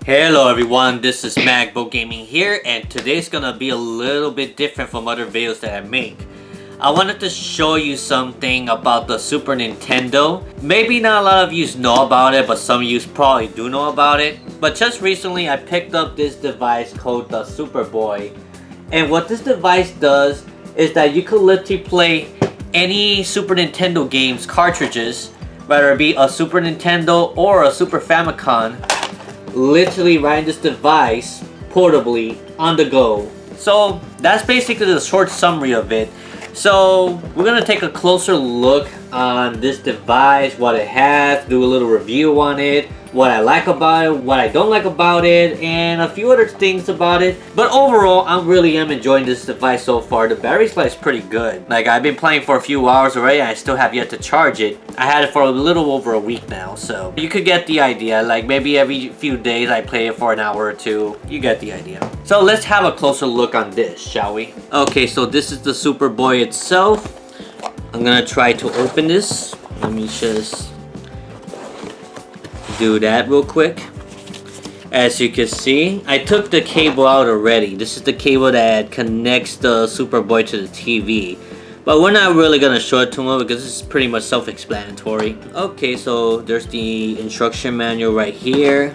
Hello everyone, this is Magbo Gaming here, and today's gonna be a little bit different from other videos that I make. I wanted to show you something about the Super Nintendo. Maybe not a lot of you know about it, but some of you probably do know about it. But just recently I picked up this device called the SUPABOY. And what this device does is that you could literally play any Super Nintendo games cartridges, whether it be a Super Nintendo or a Super Famicom, literally right in this device, portably, on the go. So that's basically the short summary of it. So we're gonna take a closer look on this device, what it has, do a little review on it, what I like about it, what I don't like about it, and a few other things about it. But overall, I really am enjoying this device so far. The battery life is pretty good. Like, I've been playing for a few hours already and I still have yet to charge it. I had it for a little over a week now, so you could get the idea. Like, maybe every few days I play it for an hour or two. You get the idea. So let's have a closer look on this, shall we? Okay, so this is the SUPABOY itself. I'm gonna try to open this. Let me just do that real quick. As you can see, I took the cable out already. This is the cable that connects the SUPABOY to the TV. But we're not really gonna show it to them because this is pretty much self-explanatory. Okay, so there's the instruction manual right here.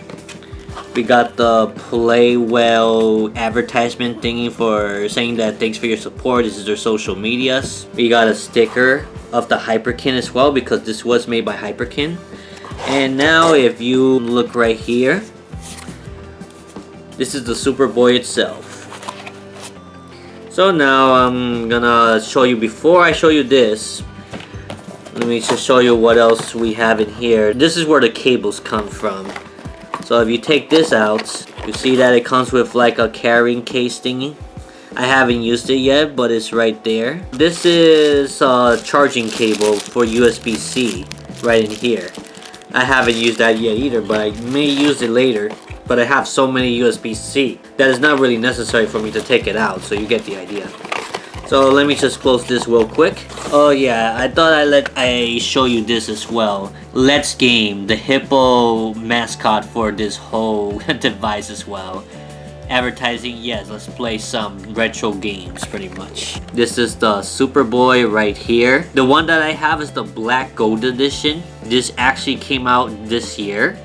We got the Play Well advertisement thingy for saying that thanks for your support. This is their social medias. We got a sticker of the Hyperkin as well because this was made by Hyperkin. And now if you look right here, this is the SUPABOY itself. So now I'm gonna show you, before I show you this, let me just show you what else we have in here. This is where the cables come from. So if you take this out, you see that it comes with like a carrying case thingy. I haven't used it yet, but it's right there. This is a charging cable for USB-C right in here. I haven't used that yet either, but I may use it later. But I have so many USB-C that it's not really necessary for me to take it out, so you get the idea. So let me just close this real quick. Oh yeah, I thought I show you this as well. Let's Game, the hippo mascot for this whole device as well. Advertising, yes, let's play some retro games pretty much. This is the SUPABOY right here. The one that I have is the Black Gold edition. This actually came out this year,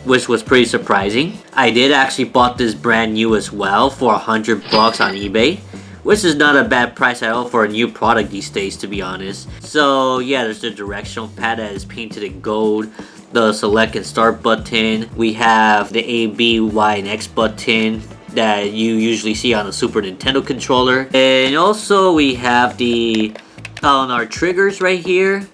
which was pretty surprising. I did actually bought this brand new as well for $100 on eBay, which is not a bad price at all for a new product these days, to be honest. So yeah, there's the directional pad that is painted in gold, the select and start button. We have the A, B, Y, and X button that you usually see on a Super Nintendo controller. And also we have the on our triggers right here.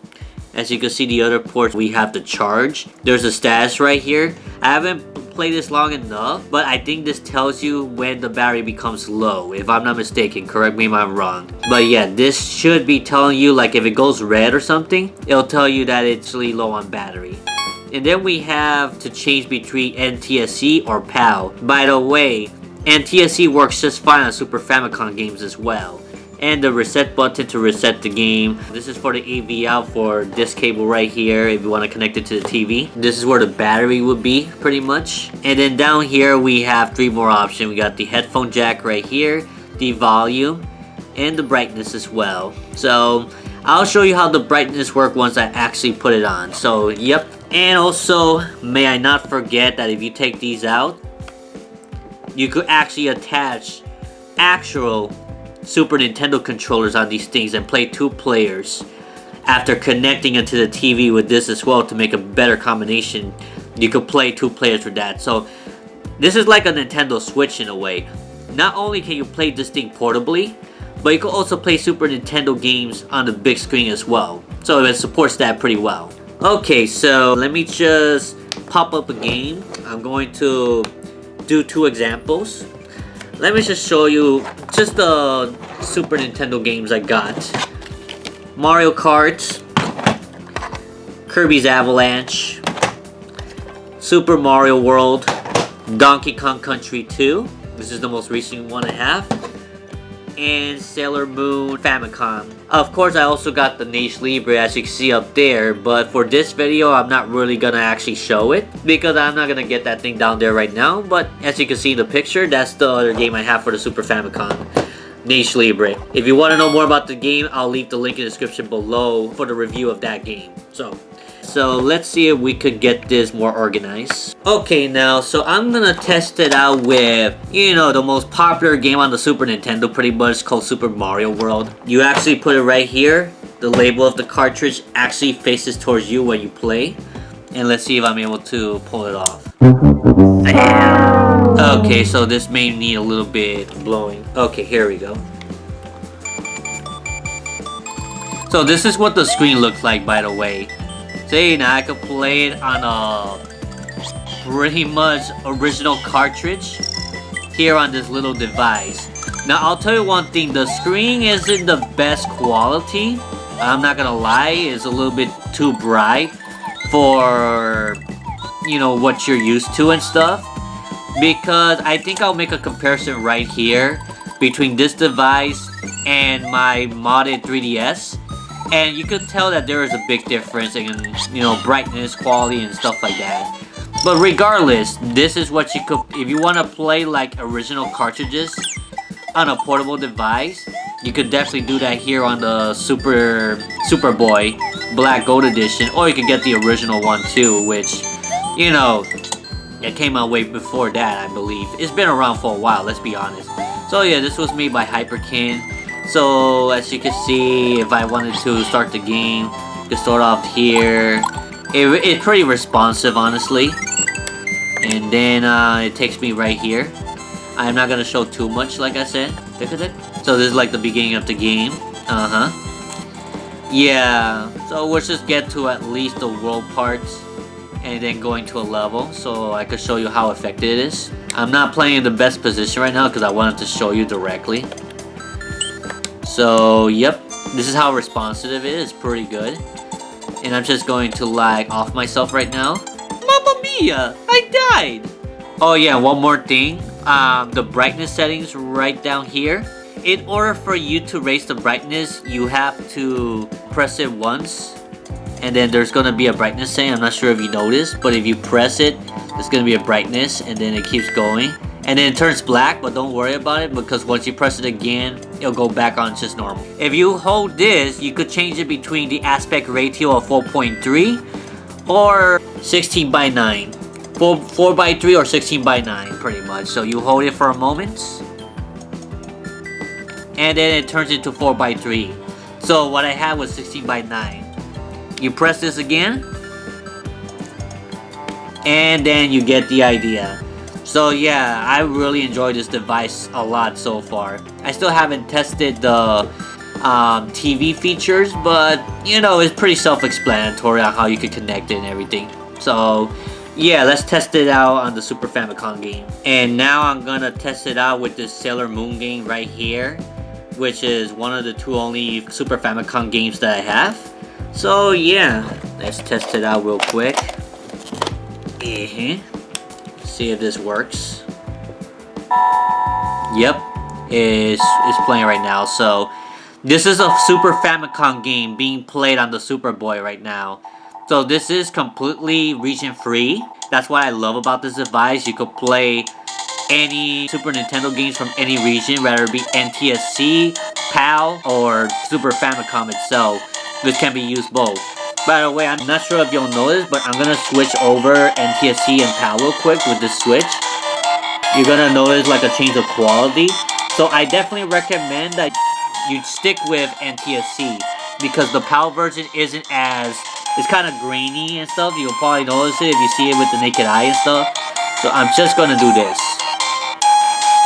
As you can see, the other ports, we have the charge. There's a status right here. I haven't played this long enough, but I think this tells you when the battery becomes low, if I'm not mistaken. Correct me if I'm wrong. But yeah, this should be telling you, like, if it goes red or something, it'll tell you that it's really low on battery. And then we have to change between NTSC or PAL. By the way, NTSC works just fine on Super Famicom games as well. And the reset button to reset the game. This is for the AV out for this cable right here if you want to connect it to the TV. This is where the battery would be pretty much. And then down here we have three more options. We got the headphone jack right here, the volume, and the brightness as well. So I'll show you how the brightness works once I actually put it on. So yep. And also, may I not forget that if you take these out, you could actually attach actual Super Nintendo controllers on these things and play two players after connecting it to the TV with this as well to make a better combination. You could play two players with that. So this is like a Nintendo Switch in a way. Not only can you play this thing portably, but you can also play Super Nintendo games on the big screen as well. So it supports that pretty well. Okay, so let me just pop up a game. I'm going to do two examples. Let me just show you just the Super Nintendo games I got. Mario Kart, Kirby's Avalanche, Super Mario World, Donkey Kong Country 2. This is the most recent one I have. and Sailor Moon Famicom. Of course, I also got the Nage Libre, as you can see up there, but for this video, I'm not really gonna actually show it because I'm not gonna get that thing down there right now. But as you can see in the picture, that's the other game I have for the Super Famicom, Nage Libre. If you want to know more about the game, I'll leave the link in the description below for the review of that game. So let's see if we could get this more organized. Okay, now, so I'm gonna test it out with, you know, the most popular game on the Super Nintendo, pretty much, called Super Mario World. You actually put it right here. The label of the cartridge actually faces towards you when you play. And let's see if I'm able to pull it off. Okay, so this may need a little bit blowing. Okay, here we go. So this is what the screen looks like, by the way. See, now I can play it on a pretty much original cartridge here on this little device. Now, I'll tell you one thing, the screen isn't the best quality. I'm not gonna lie, it's a little bit too bright for, you know, what you're used to and stuff. Because I think I'll make a comparison right here between this device and my modded 3DS. And you could tell that there is a big difference in, you know, brightness, quality, and stuff like that. But regardless, this is what you could, if you want to play like original cartridges on a portable device, you could definitely do that here on the SUPABOY Black Gold Edition. Or you could get the original one too, which, you know, it came out way before that, I believe. It's been around for a while, let's be honest. So yeah, this was made by Hyperkin. So as you can see, if I wanted to start the game, you can start off here. It's pretty responsive, honestly. And then it takes me right here. I'm not gonna show too much, like I said. So this is like the beginning of the game. Yeah, so let's just get to at least the world parts and then going to a level so I could show you how effective it is. I'm not playing in the best position right now because I wanted to show you directly. So, yep, this is how responsive it is. It's pretty good. And I'm just going to lag off myself right now. Mamma mia! I died! Oh yeah, one more thing. The brightness settings right down here. In order for you to raise the brightness, you have to press it once. And then there's going to be a brightness setting. I'm not sure if you noticed, but if you press it, there's going to be a brightness and then it keeps going. And then it turns black, but don't worry about it because once you press it again, it'll go back on just normal. If you hold this, you could change it between the aspect ratio of 4.3 or 16 by 9. 4 by 3 or 16 by 9, pretty much. So you hold it for a moment. And then it turns into 4 by 3. So what I had was 16 by 9. You press this again. And then you get the idea. So yeah, I really enjoy this device a lot so far. I still haven't tested the TV features, but you know, it's pretty self-explanatory on how you can connect it and everything. So yeah, let's test it out on the Super Famicom game. And now I'm gonna test it out with this Sailor Moon game right here, which is one of the two only Super Famicom games that I have. So yeah, let's test it out real quick. See if this works. Yep, it's playing right now. So this is a Super Famicom game being played on the SUPABOY right now. So this is completely region free. That's what I love about this device. You could play any Super Nintendo games from any region, whether it be NTSC, PAL, or Super Famicom itself, which can be used both. By the way, I'm not sure if you'll notice, but I'm gonna switch over NTSC and PAL real quick with this switch. You're gonna notice like a change of quality. So I definitely recommend that you stick with NTSC because the PAL version isn't as, it's kind of grainy and stuff. You'll probably notice it if you see it with the naked eye and stuff. So I'm just gonna do this.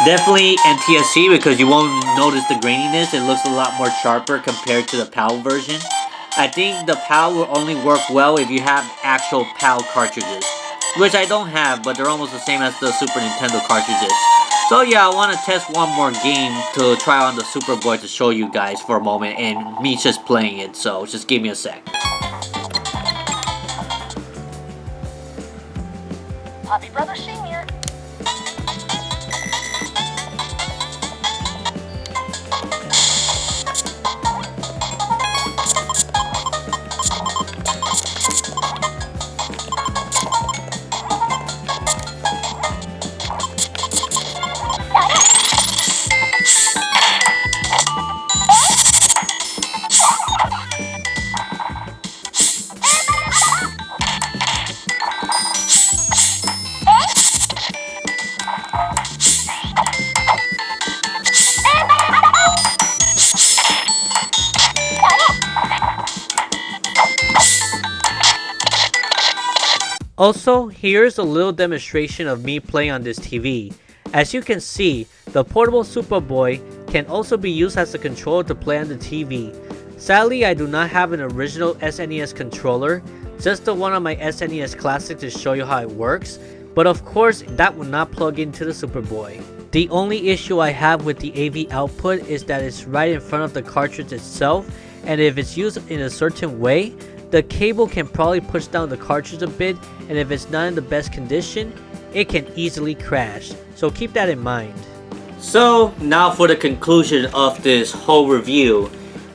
Definitely NTSC because you won't notice the graininess. It looks a lot more sharper compared to the PAL version. I think the PAL will only work well if you have actual PAL cartridges, which I don't have, but they're almost the same as the Super Nintendo cartridges. So yeah, I want to test one more game to try on the SUPABOY to show you guys for a moment, and me just playing it, so just give me a sec. Poppy Brother Senior. Also, here's a little demonstration of me playing on this TV. As you can see, the portable Superboy can also be used as a controller to play on the TV. Sadly, I do not have an original SNES controller, just the one on my SNES Classic to show you how it works, but of course that will not plug into the Superboy. The only issue I have with the AV output is that it's right in front of the cartridge itself, and if it's used in a certain way, the cable can probably push down the cartridge a bit, and if it's not in the best condition, it can easily crash, so keep that in mind. So now for the conclusion of this whole review.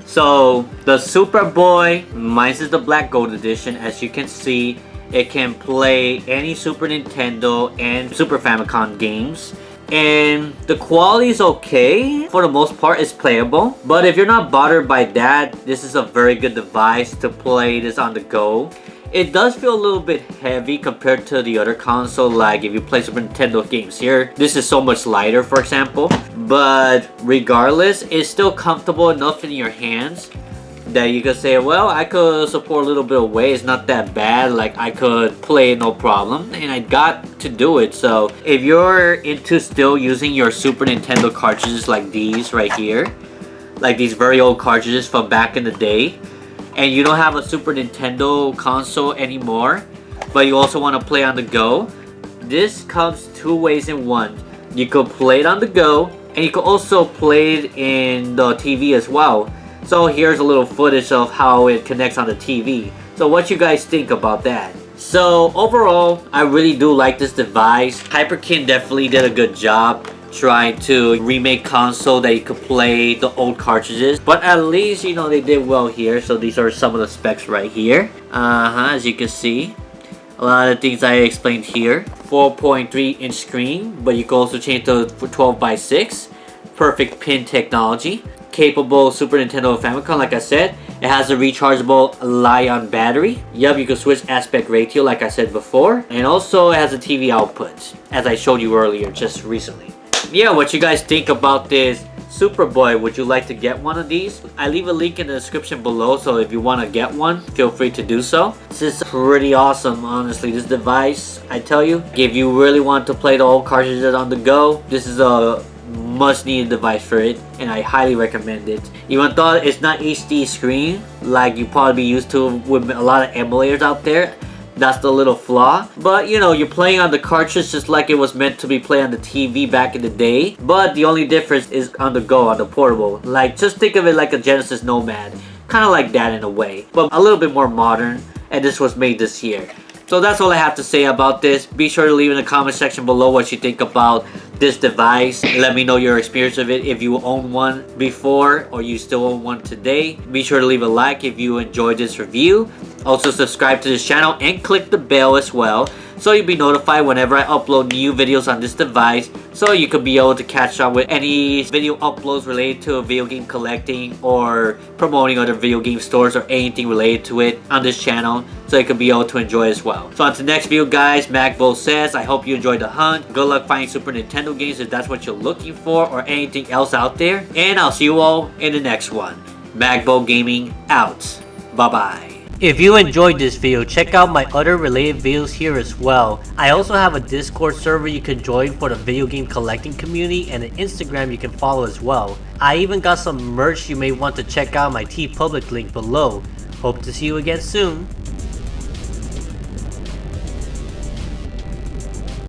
So the Superboy, mine is the Black Gold edition. As you can see, it can play any Super Nintendo and Super Famicom games. And the quality is okay. For the most part, it's playable. But if you're not bothered by that, this is a very good device to play this on the go. It does feel a little bit heavy compared to the other console, like if you play Super Nintendo games here. This is so much lighter, for example. But regardless, it's still comfortable enough in your hands that you could say, well, I could support a little bit of weight. It's not that bad. Like, I could play no problem, and I got to do it. So if you're into still using your Super Nintendo cartridges like these right here, like these very old cartridges from back in the day, and you don't have a Super Nintendo console anymore, but you also want to play on the go, this comes two ways in one. You could play it on the go, and you could also play it in the TV as well. So here's a little footage of how it connects on the TV. So what you guys think about that? So overall, I really do like this device. Hyperkin definitely did a good job trying to remake console that you could play the old cartridges, but at least, you know, they did well here. So these are some of the specs right here. As you can see, a lot of things I explained here. 4.3 inch screen, but you can also change to 12:6. Perfect pin technology. Capable Super Nintendo Famicom, like I said. It has a rechargeable Li-ion battery. Yup, you can switch aspect ratio like I said before. And also it has a TV output, as I showed you earlier just recently. Yeah, what you guys think about this Superboy? Would you like to get one of these? I leave a link in the description below, so if you want to get one, feel free to do so. This is pretty awesome, honestly. This device, I tell you, if you really want to play the old cartridges on the go, this is a much needed device for it, and I highly recommend it. Even though it's not HD screen like you probably be used to with a lot of emulators out there, that's the little flaw. But you know, you're playing on the cartridge just like it was meant to be played on the TV back in the day, but the only difference is on the go, on the portable. Like, just think of it like a Genesis Nomad, kind of like that in a way, but a little bit more modern, and this was made this year. So that's all I have to say about this. Be sure to leave in the comment section below what you think about this device. Let me know your experience of it, if you own one before or you still own one today. Be sure to leave a like if you enjoyed this review. Also subscribe to this channel and click the bell as well, so you'll be notified whenever I upload new videos on this device, so you could be able to catch up with any video uploads related to video game collecting or promoting other video game stores or anything related to it on this channel, so you could be able to enjoy as well. So on to the next video, guys. Magbo says, I hope you enjoyed the hunt. Good luck finding Super Nintendo games if that's what you're looking for, or anything else out there, and I'll see you all in the next one. Magbo Gaming out. Bye bye. If you enjoyed this video, check out my other related videos here as well. I also have a Discord server you can join for the video game collecting community, and an Instagram you can follow as well. I even got some merch you may want to check out, my TeePublic link below. Hope to see you again soon.